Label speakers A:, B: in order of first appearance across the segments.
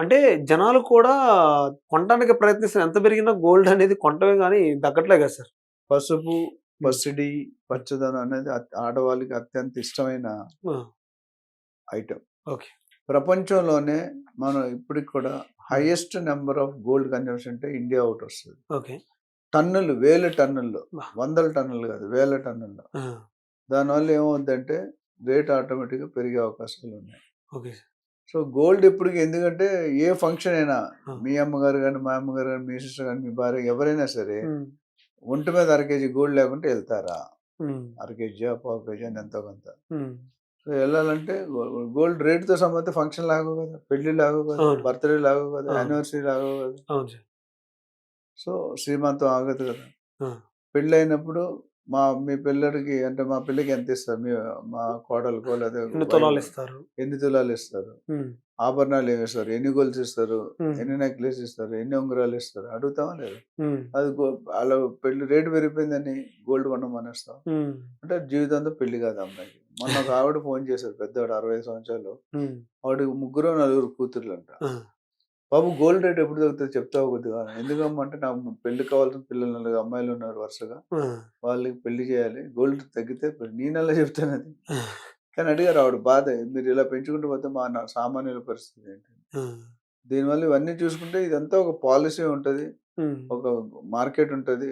A: అంటే జనాలు కూడా కొనడానికి ప్రయత్నిస్తారు. ఎంత పెరిగినా గోల్డ్ అనేది కొంటమే గాని తగ్గట్లే కదా సార్.
B: పసుపు,
A: హ్మ్.
B: పసిడి,
A: హ్మ్.
B: పచ్చదనం అనేది ఆడవాళ్ళకి అత్యంత ఇష్టమైన
A: ఆ!
B: ఐటెమ్.
A: ఓకే.
B: ప్రపంచంలోనే మనం ఇప్పటికి కూడా
A: హ్మ్.
B: Highest number of gold consumption అంటే ఇండియా ఒకటొస్తది.
A: ఓకే.
B: టన్నులు, వేల టన్నుల్లో,
A: అబ్బా!
B: వందల టన్నులు కాదు, వేల టన్నుల్లో.
A: ఆ!
B: దానివల్ల ఏమవుద్దంటే రేట్ ఆటోమేటిక్‌గా పెరిగే అవకాశాలున్నాయి.
A: ఓకే.
B: సో, గోల్డ్ ఎప్పటికి ఎందుకంటే ఏ ఫంక్షన్ అయినా
A: ఆ!
B: మీ అమ్మగారు గాని, మా అమ్మగారు గాని, మీ సిస్టర్ గాని, మీ భార్య ఎవరైనా సరే
A: హ్మ్.
B: ఒంటి మీద అర కేజీ గోల్డ్ లేకుంటే ఎళ్తారా?
A: హ్మ్.
B: అర కేజీయో, పావు కేజీ అని ఎంతో కొంత.
A: హ్మ్.
B: సో, ఎళ్ళాలంటే గోల్డ్ రేట్‌తో సంబంధిత ఫంక్షన్ లాగవు కదా! పెళ్లి లాగవు కదా!
A: అవును.
B: బర్త్‌డే లాగవు కదా!
A: అవును.
B: యానివర్సరీ లాగవు కదా!
A: అవును సార్.
B: సో, శ్రీమంతం ఆగదు కదా!
A: ఆ!
B: పెళ్ళైనప్పుడు మీ పిల్లోడికి అంటే మా పిల్లకి ఎంతిస్తారు? మా కోడలికో లేదా
A: ఎన్ని
B: వైఫ్
A: తులాలిస్తారు?
B: ఎన్ని తులాలిస్తారు?
A: హ్మ్.
B: ఆభరణాలేమిస్తారు? ఎన్ని గొలుసిస్తారు?
A: హ్మ్.
B: ఎన్ని నెక్లెసిస్తారు? ఎన్ని ఉంగరాలిస్తారు? అడుగుతామా లేదా?
A: హ్మ్.
B: అది ఆళ్ళ పెళ్లి రేట్ పెరిగిపోయిందని గోల్డ్ కొనడం మానేస్తాం.
A: హ్మ్.
B: అంటే జీవితాంతం పెళ్లి కాదు ఆ అమ్మాయికి. మొన్న ఒక ఆవిడ ఫోను చేశారు పెద్దావిడ 65 సంవత్సరాలు.
A: హ్మ్.
B: ఆవిడకి ముగ్గురో, నలుగురు కూతుర్లంట.
A: ఆ!
B: బాబు గోల్డ్ రేట్ ఎప్పుడు తగ్గుతదో చెప్తావా కొద్దిగా? ఎందుకమ్మా అంటే నాకు పెళ్ళికి కావాల్సిన పిల్లలు నలుగురు అమ్మాయిలున్నారు వరుసగా.
A: ఆ!
B: వాళ్ళకి పెళ్లి చేయాలి. గోల్డ్ తగ్గితే నేనెలా చెప్తానది?
A: ఆ!
B: కానీ అడిగారు ఆవిడ బాధ. మీరు ఇలా పెంచుకుంటూ పోతే మా సామాన్యుల పరిస్థితి ఏంటి?
A: ఆ!
B: దీనివల్ల ఇవన్నీ చూసుకుంటే ఇదంతా ఒక పాలిసీ ఉంటది.
A: హ్మ్.
B: ఒక మార్కెట్ ఉంటది.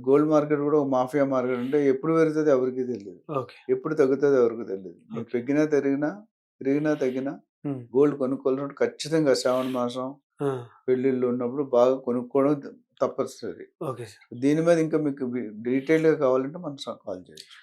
B: గోల్డ్ మార్కెట్ కూడా ఒక మాఫియా మార్కెట్ ఉంటే ఎప్పుడు పెరుగుతదో ఎవరికీ తెలీదు.
A: ఓకే.
B: ఎప్పుడు తగ్గుతదో ఎవరికీ తెలీదు. నీకు
A: ఓకే.
B: పెరిగినా తరిగినా, పెరిగినా తగ్గినా
A: హ్మ్.
B: గోల్డ్ కొనుక్కోవాలంటే ఖచ్చితంగా శ్రావణ మాసం
A: ఆ!
B: పెళ్ళిళ్ళు ఉన్నప్పుడు బాగా కొనుక్కోవడం తప్పనిసరి.
A: Okay sir.
B: దీని మీద ఇంకా మీకు డీటెయిల్‌గా కావాలంటే మనం కాల్ చేయొచ్చు.